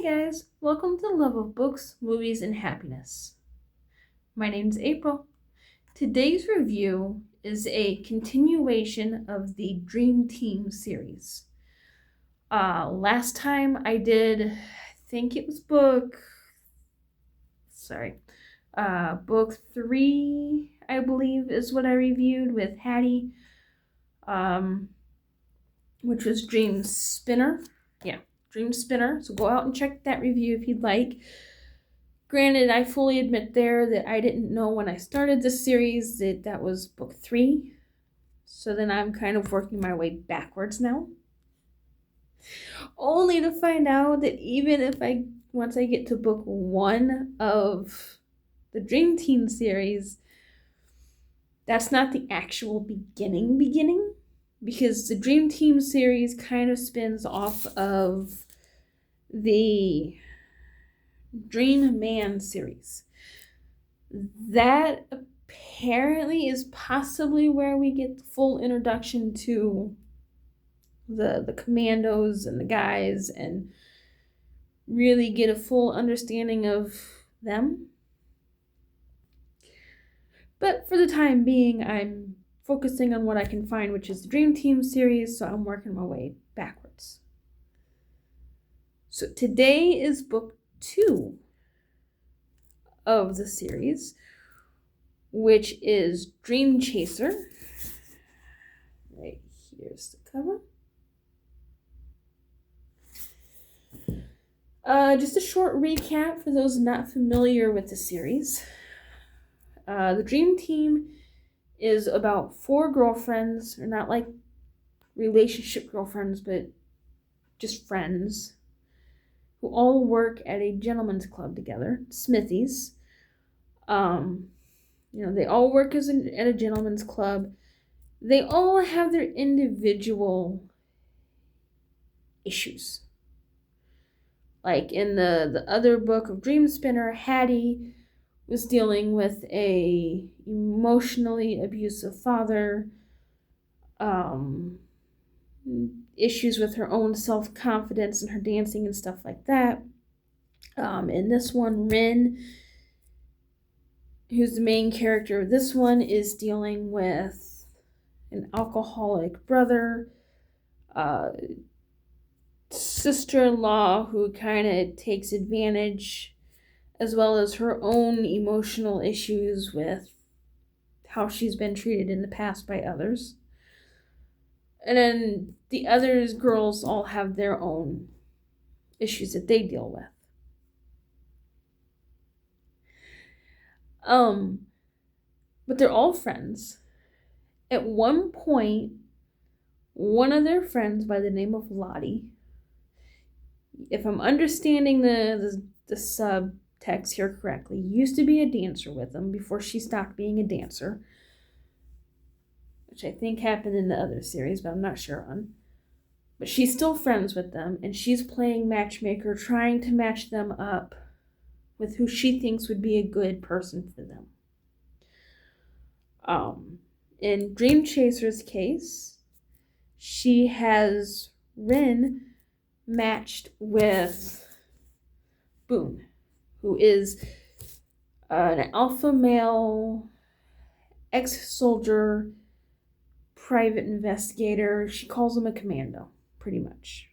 Hey guys, welcome to Love of Books, Movies, and Happiness. My name's April. Today's review is a continuation of the Dream Team series. Last time I did, I think it was book 3, I believe, is what I reviewed with Hattie, which was Dream Spinner. Dream Spinner. So go out and check that review if you'd like. Granted, I fully admit there that I didn't know when I started this series that was book 3. So then I'm kind of working my way backwards now. Only to find out that even once I get to book 1 of the Dream Team series, that's not the actual beginning. Because the Dream Team series kind of spins off of the Dream Man series. That apparently is possibly where we get the full introduction to the commandos and the guys and really get a full understanding of them. But for the time being, I'm focusing on what I can find, which is the Dream Team series, so I'm working my way backwards. So today is book 2 of the series, which is Dream Chaser. Right here's the cover. Just a short recap for those not familiar with the series. The Dream Team is about 4 girlfriends, or not like relationship girlfriends, but just friends, who all work at a gentleman's club together, Smithies. They all work at a gentleman's club. They all have their individual issues. Like in the other book of Dream Spinner, Hattie was dealing with a emotionally abusive father, issues with her own self-confidence and her dancing and stuff like that. In this one, Rin, who's the main character of this one, is dealing with an alcoholic brother, sister-in-law who kind of takes advantage, as well as her own emotional issues with how she's been treated in the past by others. And then the other girls all have their own issues that they deal with. But they're all friends. At one point, one of their friends by the name of Lottie, if I'm understanding the subtext here correctly, used to be a dancer with them before she stopped being a dancer, which I think happened in the other series, but I'm not sure on. But she's still friends with them, and she's playing matchmaker, trying to match them up with who she thinks would be a good person for them. In Dream Chaser's case, she has Rin matched with Boone, who is an alpha male, ex-soldier, private investigator. She calls him a commando, pretty much.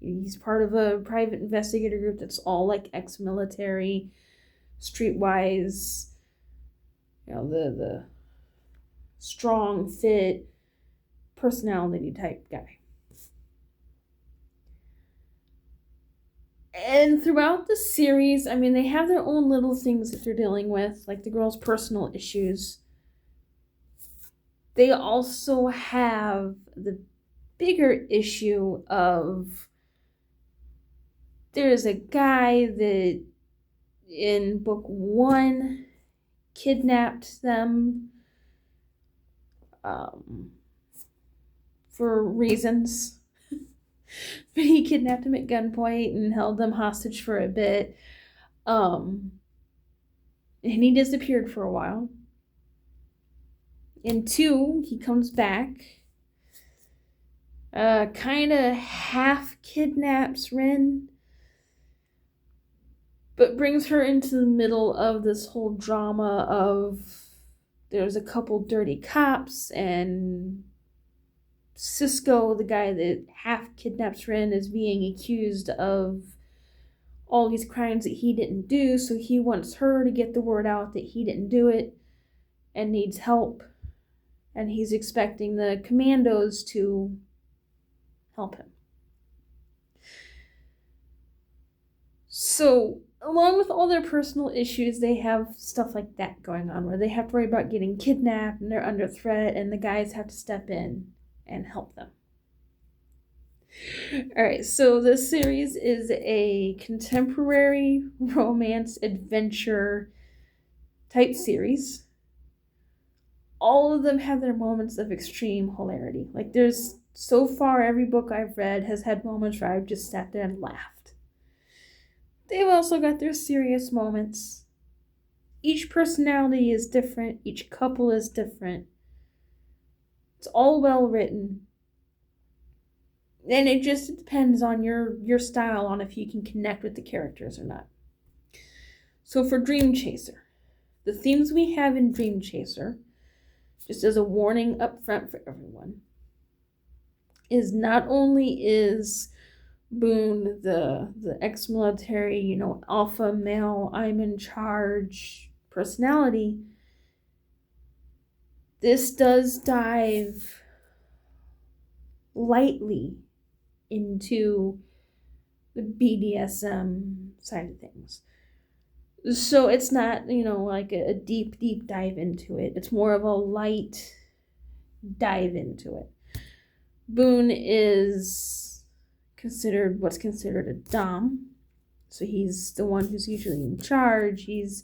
He's part of a private investigator group that's all like ex-military, streetwise, the strong, fit, personality type guy. And throughout the series, they have their own little things that they're dealing with, like the girls' personal issues. They also have the bigger issue of there's a guy that in book 1 kidnapped them for reasons. But he kidnapped them at gunpoint and held them hostage for a bit. And he disappeared for a while. In 2, he comes back, kind of half kidnaps Rin, but brings her into the middle of this whole drama of there's a couple dirty cops, and Cisco, the guy that half kidnaps Ren, is being accused of all these crimes that he didn't do, so he wants her to get the word out that he didn't do it and needs help, and he's expecting the commandos to help him. So, along with all their personal issues, they have stuff like that going on, where they have to worry about getting kidnapped and they're under threat, and the guys have to step in and help them. Alright, so this series is a contemporary romance adventure type series. All of them have their moments of extreme hilarity. Like, there's, so far, every book I've read has had moments where I've just sat there and laughed. They've also got their serious moments. Each personality is different. Each couple is different. It's all well written. And it just depends on your style, on if you can connect with the characters or not. So for Dream Chaser, the themes we have in Dream Chaser, just as a warning up front for everyone, is not only is Boone the ex-military, alpha male, I'm in charge personality, this does dive lightly into the BDSM side of things. So it's not, like a deep, deep dive into it. It's more of a light dive into it. Boone is what's considered a dom. So he's the one who's usually in charge. He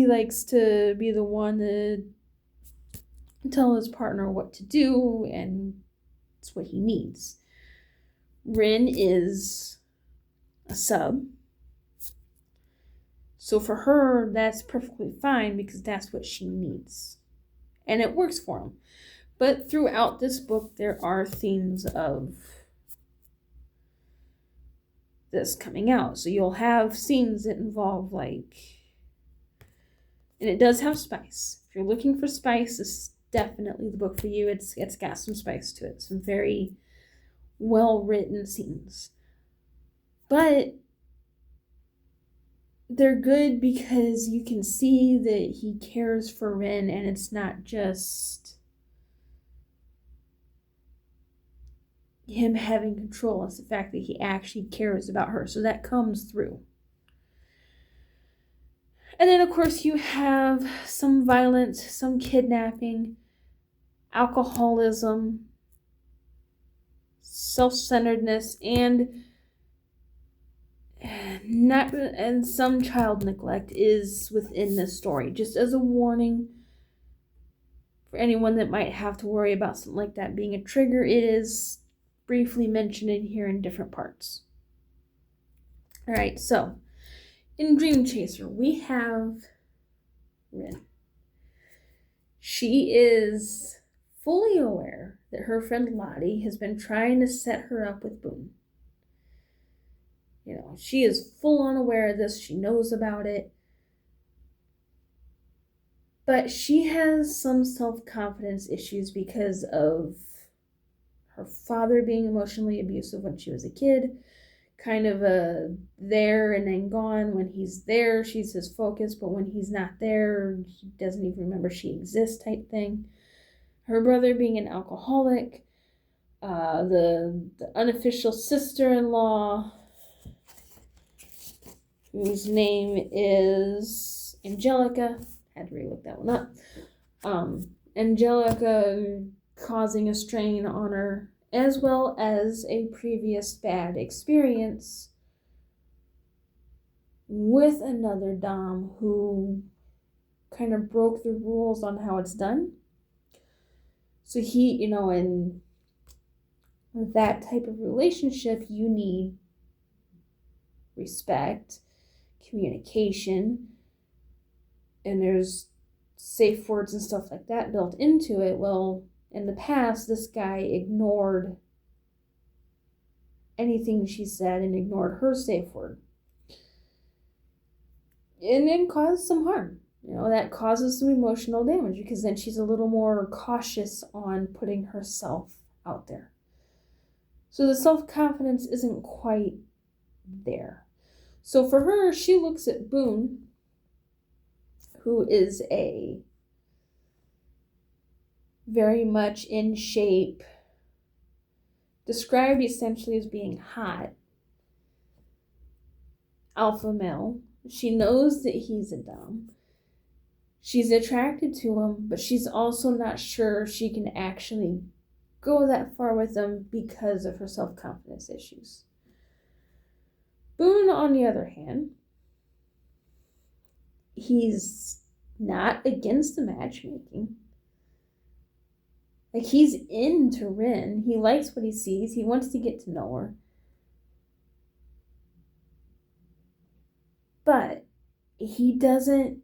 likes to be the one to tell his partner what to do, and it's what he needs. Rin is a sub. So for her, that's perfectly fine because that's what she needs. And it works for him. But throughout this book, there are themes of this coming out. So you'll have scenes that involve, and it does have spice. If you're looking for spice, this is definitely the book for you. It's got some spice to it. Some very well-written scenes. But they're good because you can see that he cares for Rin, and it's not just him having control. It's the fact that he actually cares about her. So that comes through. And then, of course, you have some violence, some kidnapping, alcoholism, self-centeredness, and some child neglect is within this story. Just as a warning for anyone that might have to worry about something like that being a trigger, it is briefly mentioned in here in different parts. Alright, so in Dream Chaser, we have Rin. She is fully aware that her friend Lottie has been trying to set her up with Boone. She is full on aware of this. She knows about it. But she has some self-confidence issues because of her father being emotionally abusive when she was a kid. Kind of there and then gone. When he's there, she's his focus. But when he's not there, he doesn't even remember she exists type thing. Her brother being an alcoholic. The unofficial sister-in-law, whose name is Angelica. Had to re-look that one up. Angelica causing a strain on her, as well as a previous bad experience with another dom who kind of broke the rules on how it's done. So he, in that type of relationship, you need respect, communication, and there's safe words and stuff like that built into it. Well, in the past, this guy ignored anything she said and ignored her safe word. and then cause some harm. That causes some emotional damage because then she's a little more cautious on putting herself out there. So the self-confidence isn't quite there. So for her, she looks at Boone, who is a very much in shape, described essentially as being hot, alpha male. She knows that he's a dom. She's attracted to him, but she's also not sure she can actually go that far with him because of her self-confidence issues. Boone, on the other hand, he's not against the matchmaking. Like, he's into Rin. He likes what he sees. He wants to get to know her. But he doesn't,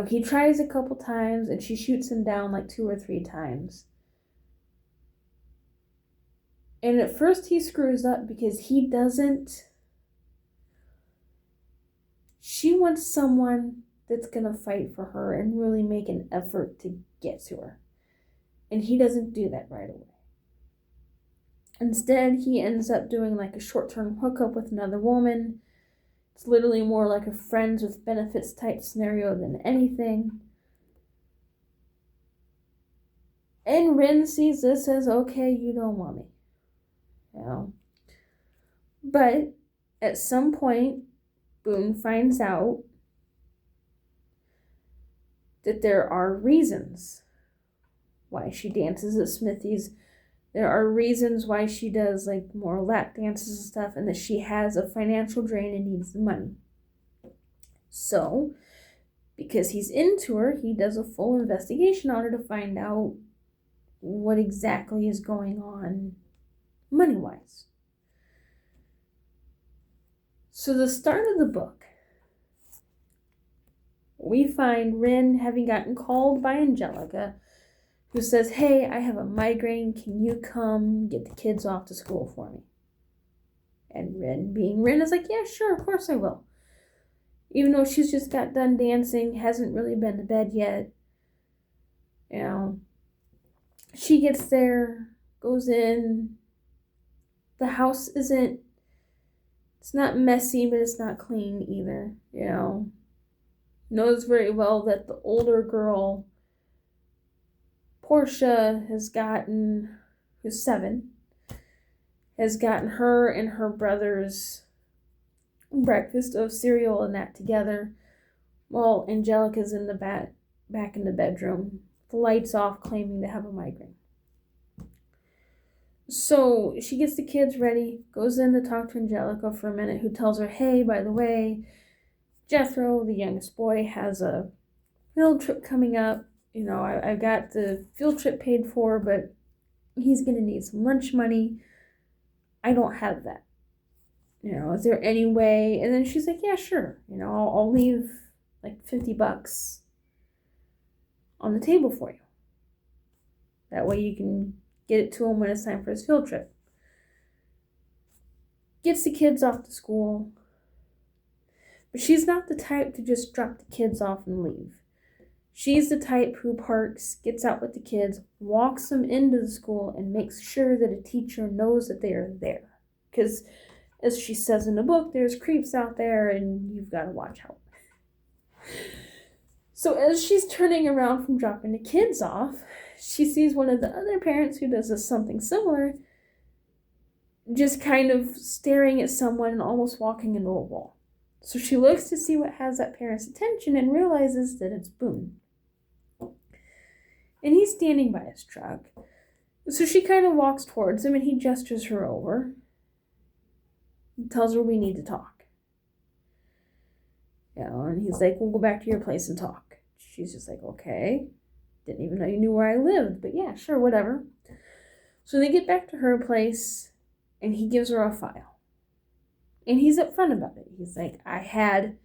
he tries a couple times and she shoots him down like 2 or 3 times. And at first he screws up because he doesn't. She wants someone that's going to fight for her and really make an effort to get to her. And he doesn't do that right away. Instead, he ends up doing like a short-term hookup with another woman. It's literally more like a friends with benefits type scenario than anything. And Rin sees this as, okay, you don't want me. But at some point, Boone finds out that there are reasons why she dances at Smithies. There are reasons why she does like more lap dances and stuff, and that she has a financial drain and needs the money. So, because he's into her, he does a full investigation on her to find out what exactly is going on money-wise. So the start of the book, we find Rin having gotten called by Angelica, who says, hey, I have a migraine. Can you come get the kids off to school for me? And Rin, being Rin, is like, yeah, sure, of course I will. Even though she's just got done dancing, hasn't really been to bed yet. She gets there, goes in. The house isn't, it's not messy, but it's not clean either, Knows very well that the older girl, Portia, who's 7, has gotten her and her brother's breakfast of cereal and that together, while Angelica's in the back in the bedroom, the lights off, claiming to have a migraine. So she gets the kids ready, goes in to talk to Angelica for a minute, who tells her, hey, by the way, Jethro, the youngest boy, has a field trip coming up. I've got the field trip paid for, but he's going to need some lunch money. I don't have that. Is there any way? And then she's like, yeah, sure. I'll leave like $50 on the table for you. That way you can get it to him when it's time for his field trip. Gets the kids off to school. But she's not the type to just drop the kids off and leave. She's the type who parks, gets out with the kids, walks them into the school, and makes sure that a teacher knows that they are there. Because, as she says in the book, there's creeps out there and you've got to watch out. So as she's turning around from dropping the kids off, she sees one of the other parents who does something similar, just kind of staring at someone and almost walking into a wall. So she looks to see what has that parent's attention and realizes that it's Boone. And he's standing by his truck. So she kind of walks towards him and he gestures her over. He tells her we need to talk. And he's like, we'll go back to your place and talk. She's just like, okay. Didn't even know you knew where I lived, but yeah, sure, whatever. So they get back to her place and he gives her a file. And he's upfront about it. He's like, I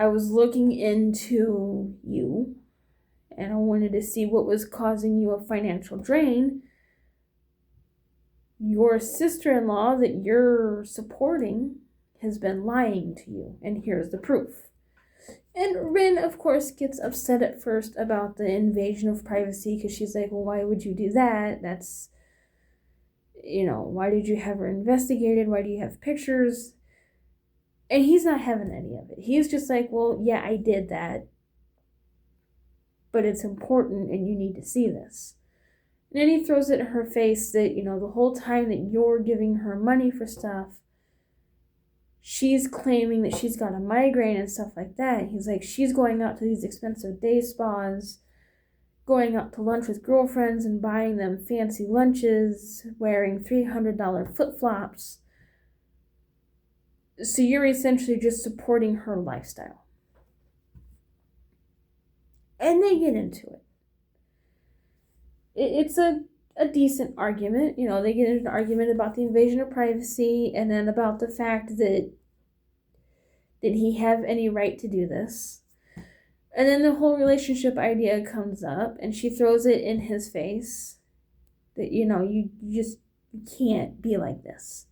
was looking into you and I wanted to see what was causing you a financial drain. Your sister-in-law that you're supporting has been lying to you, and here's the proof. And Rin, of course, gets upset at first about the invasion of privacy, because she's like, well, why would you do that? That's, why did you have her investigated? Why do you have pictures? And he's not having any of it. He's just like, well, yeah, I did that, but it's important and you need to see this. And then he throws it in her face that, the whole time that you're giving her money for stuff, she's claiming that she's got a migraine and stuff like that. He's like, she's going out to these expensive day spas, going out to lunch with girlfriends and buying them fancy lunches, wearing $300 flip-flops. So you're essentially just supporting her lifestyle. And they get into it. It's a decent argument. They get into an argument about the invasion of privacy, and then about the fact that did he have any right to do this? And then the whole relationship idea comes up, and she throws it in his face that, you just can't be like this.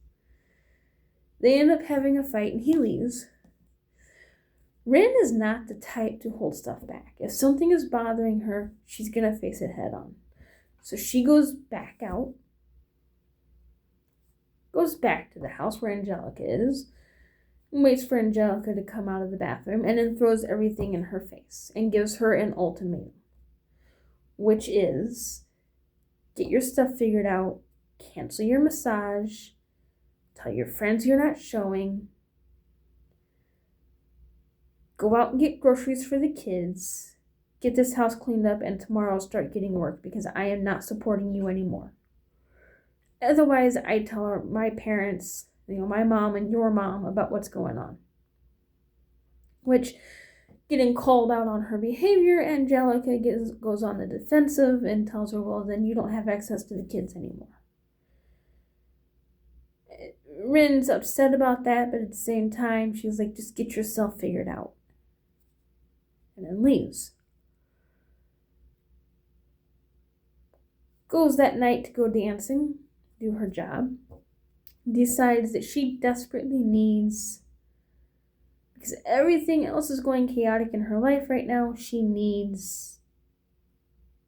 They end up having a fight, and he leaves. Rin is not the type to hold stuff back. If something is bothering her, she's going to face it head on. So she goes back out, goes back to the house where Angelica is, and waits for Angelica to come out of the bathroom, and then throws everything in her face and gives her an ultimatum, which is, get your stuff figured out, cancel your massage, tell your friends you're not showing, go out and get groceries for the kids, get this house cleaned up, and tomorrow I'll start getting work because I am not supporting you anymore. Otherwise, I tell my parents, my mom and your mom, about what's going on. Which, getting called out on her behavior, Angelica goes on the defensive and tells her, well, then you don't have access to the kids anymore. Rin's upset about that, but at the same time, she's like, just get yourself figured out. And then leaves. Goes that night to go dancing, do her job. Decides that she desperately needs, because everything else is going chaotic in her life right now, she needs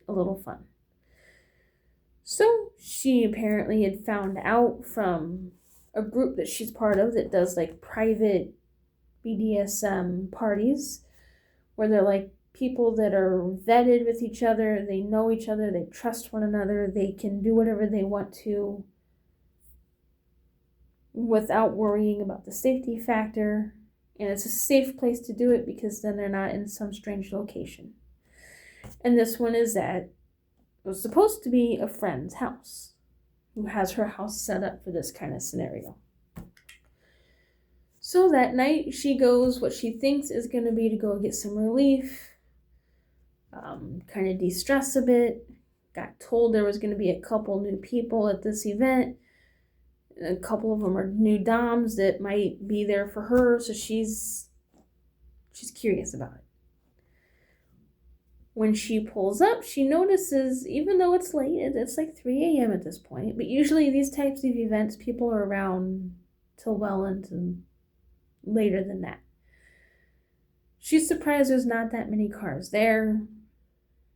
a little fun. So she apparently had found out from a group that she's part of that does like private BDSM parties, where they're like people that are vetted with each other, they know each other, they trust one another, they can do whatever they want to without worrying about the safety factor. And it's a safe place to do it because then they're not in some strange location. And this one is at, it was supposed to be a friend's house who has her house set up for this kind of scenario. So that night she goes what she thinks is going to be to go get some relief, kind of de-stress a bit. Got told there was going to be a couple new people at this event. A couple of them are new doms that might be there for her, so she's curious about it. When she pulls up, she notices, even though it's late, it's like 3 a.m. at this point, but usually these types of events, people are around till well into later than that. She's surprised there's not that many cars there.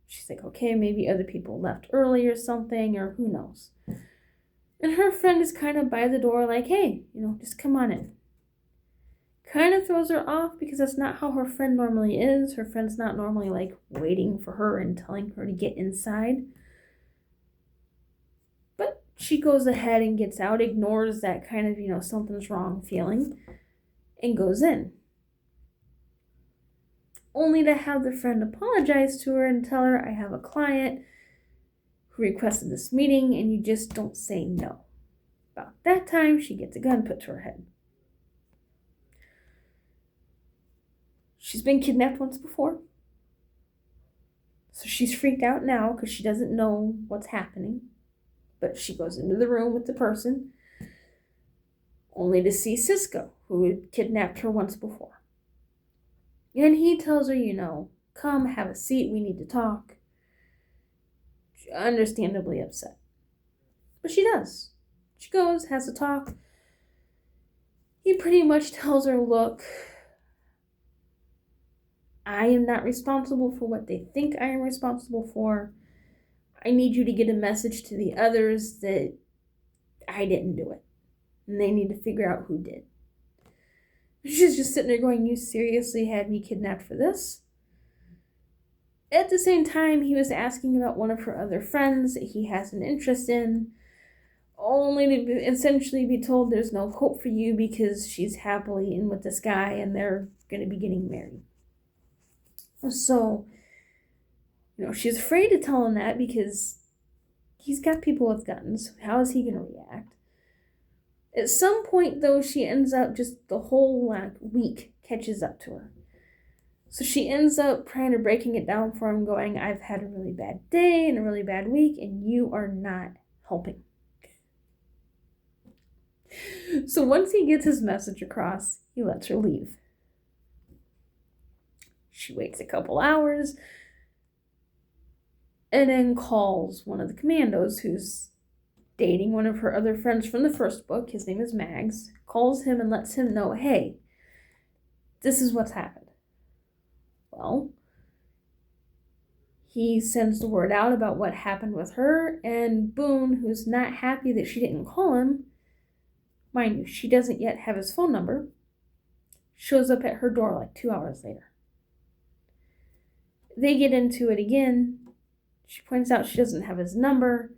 She's like, okay, maybe other people left early or something, or who knows. And her friend is kind of by the door like, hey, just come on in. Kind of throws her off because that's not how her friend normally is. Her friend's not normally like waiting for her and telling her to get inside. But she goes ahead and gets out, ignores that kind of, something's wrong feeling, and goes in. Only to have the friend apologize to her and tell her, I have a client who requested this meeting, and you just don't say no. About that time, she gets a gun put to her head. She's been kidnapped once before. So she's freaked out now because she doesn't know what's happening. But she goes into the room with the person, only to see Cisco, who had kidnapped her once before. And he tells her, come have a seat, we need to talk. She's understandably upset. But she does. She goes, has a talk. He pretty much tells her, look, I am not responsible for what they think I am responsible for. I need you to get a message to the others that I didn't do it. And they need to figure out who did. She's just sitting there going, you seriously had me kidnapped for this? At the same time, he was asking about one of her other friends that he has an interest in, only to essentially be told there's no hope for you because she's happily in with this guy and they're going to be getting married. So, she's afraid to tell him that because he's got people with guns. How is he going to react? At some point, though, she ends up just the whole week catches up to her. So she ends up trying to breaking it down for him, going, I've had a really bad day and a really bad week, and you are not helping. So once he gets his message across, he lets her leave. She waits a couple hours and then calls one of the commandos who's dating one of her other friends from the first book. His name is Mags. Calls him and lets him know, hey, this is what's happened. Well, he sends the word out about what happened with her, and Boone, who's not happy that she didn't call him, mind you, she doesn't yet have his phone number, shows up at her door 2 hours later. They get into it again. She points out she doesn't have his number,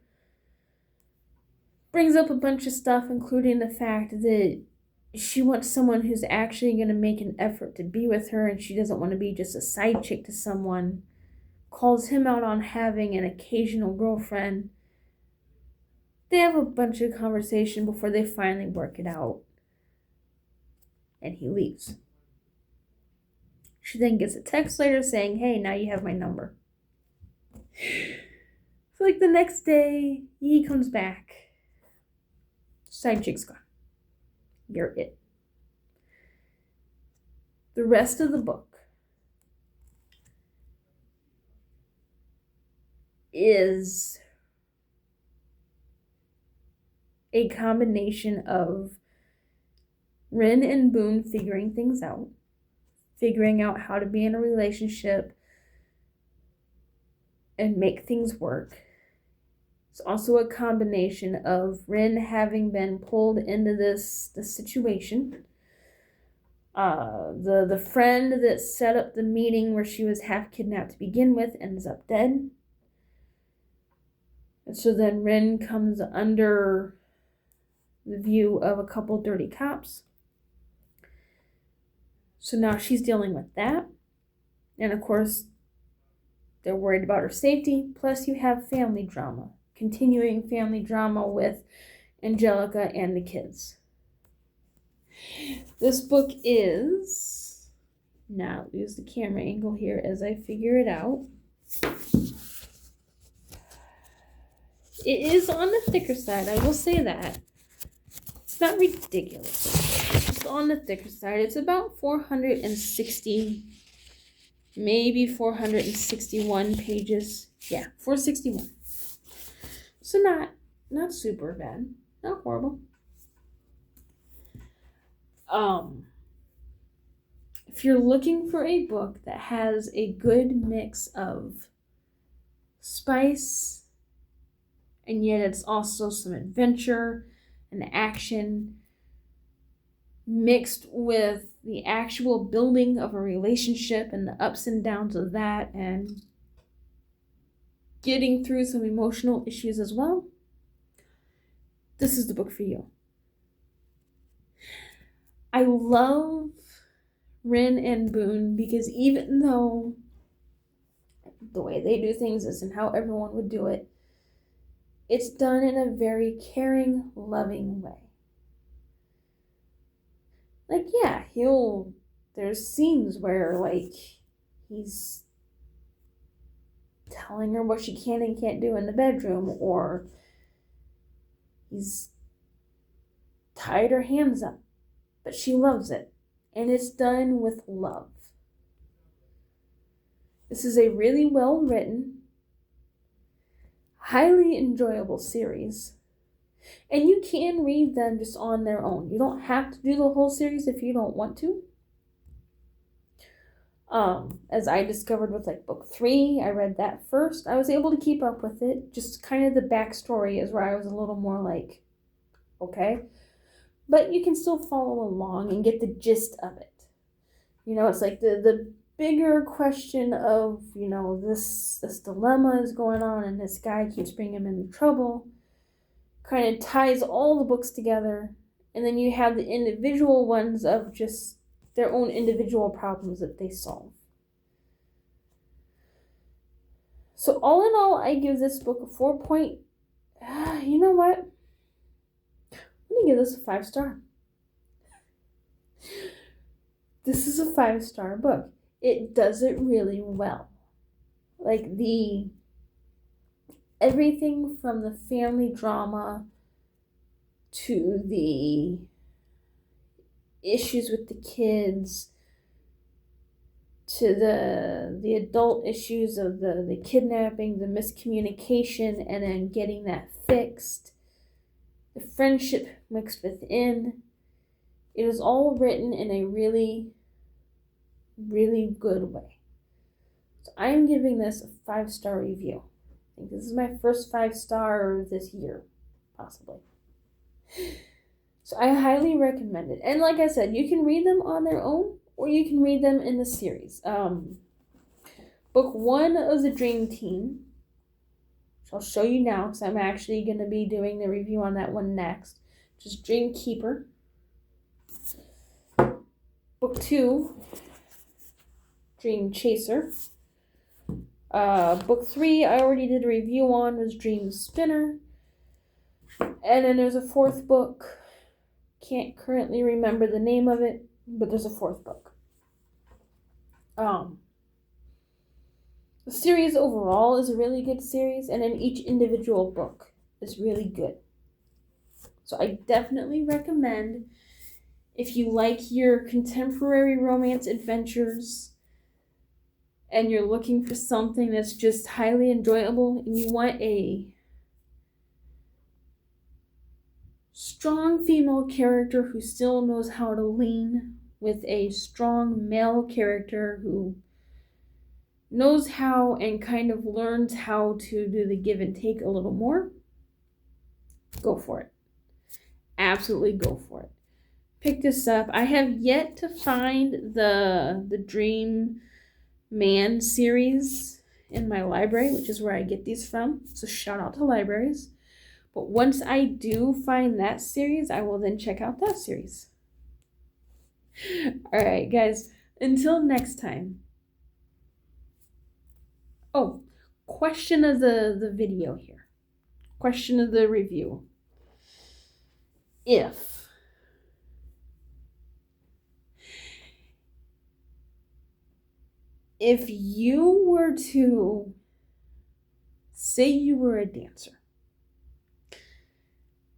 brings up a bunch of stuff, including the fact that she wants someone who's actually going to make an effort to be with her, and she doesn't want to be just a side chick to someone. Calls him out on having an occasional girlfriend. They have a bunch of conversation before they finally work it out. And he leaves. She then gets a text later saying, hey, now you have my number. So the next day, he comes back. Side chick's gone. You're it. The rest of the book is a combination of Rin and Boone figuring things out, figuring out how to be in a relationship and make things work. It's also a combination of Rin having been pulled into this situation. The friend that set up the meeting where she was half kidnapped to begin with ends up dead. And so then Rin comes under the view of a couple dirty cops. So now she's dealing with that. And of course, they're worried about her safety. Plus you have family drama. Continuing family drama with Angelica and the kids. This book is, now lose the camera angle here as I figure it out. It is on the thicker side, I will say that. It's not ridiculous. It's on the thicker side. It's about 460, maybe 461 pages. Yeah, 461. So not super bad. Not horrible. If you're looking for a book that has a good mix of spice, and yet it's also some adventure and action, mixed with the actual building of a relationship and the ups and downs of that, and getting through some emotional issues as well, this is the book for you. I love Rin and Boone because even though the way they do things isn't how everyone would do it, it's done in a very caring, loving way. There's scenes where, he's telling her what she can and can't do in the bedroom, or he's tied her hands up, but she loves it, and it's done with love. This is a really well written, highly enjoyable series. And you can read them just on their own. You don't have to do the whole series if you don't want to. As I discovered with like book 3, I read that first. I was able to keep up with it. Just kind of the backstory is where I was a little more like, okay. But you can still follow along and get the gist of it. It's like the bigger question of, this dilemma is going on and this guy keeps bringing him into trouble. Kind of ties all the books together. And then you have the individual ones of just their own individual problems that they solve. So all in all, I give this book a 4 point. You know what? I'm going to give this a 5-star. This is a 5-star book. It does it really well. Like everything from the family drama to the issues with the kids to the adult issues of the kidnapping, the miscommunication, and then getting that fixed, the friendship mixed within. It is all written in a really, really good way. So I'm giving this a 5-star review. I think this is my first 5-star this year, possibly. So I highly recommend it. And like I said, you can read them on their own, or you can read them in the series. Book 1 of the Dream Team, which I'll show you now because I'm actually going to be doing the review on that one next, which is Dream Keeper. Book 2, Dream Chaser. Book 3, I already did a review on, was Dream Spinner. And then there's a 4th book. Can't currently remember the name of it, but there's a 4th book. The series overall is a really good series, and then each individual book is really good. So I definitely recommend, if you like your contemporary romance adventures and you're looking for something that's just highly enjoyable and you want a strong female character who still knows how to lean with a strong male character who knows how and kind of learns how to do the give and take a little more, go for it. Absolutely go for it. Pick this up. I have yet to find the Dream Man series in my library, which is where I get these from. So shout out to libraries. But once I do find that series, I will then check out that series. All right, guys. Until next time. Oh, question of the video here. Question of the review. If you were to say you were a dancer,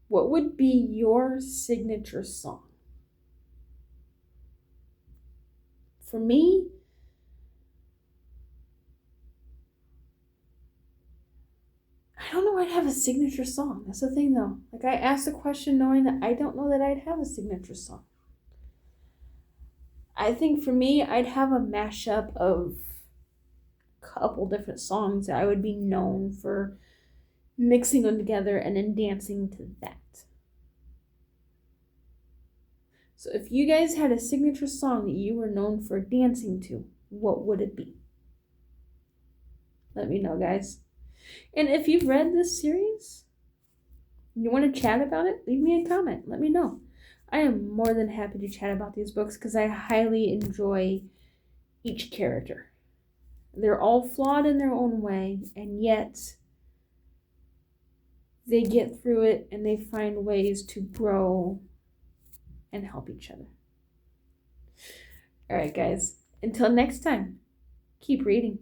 what would be your signature song? For me, I don't know I'd have a signature song. That's the thing, though. Like, I asked the question knowing that I don't know that I'd have a signature song. I think for me, I'd have a mashup of a couple different songs that I would be known for mixing them together and then dancing to that. So if you guys had a signature song that you were known for dancing to, what would it be? Let me know, guys. And if you've read this series, you want to chat about it, leave me a comment. Let me know. I am more than happy to chat about these books because I highly enjoy each character. They're all flawed in their own way, and yet they get through it and they find ways to grow and help each other. All right, guys. Until next time, keep reading.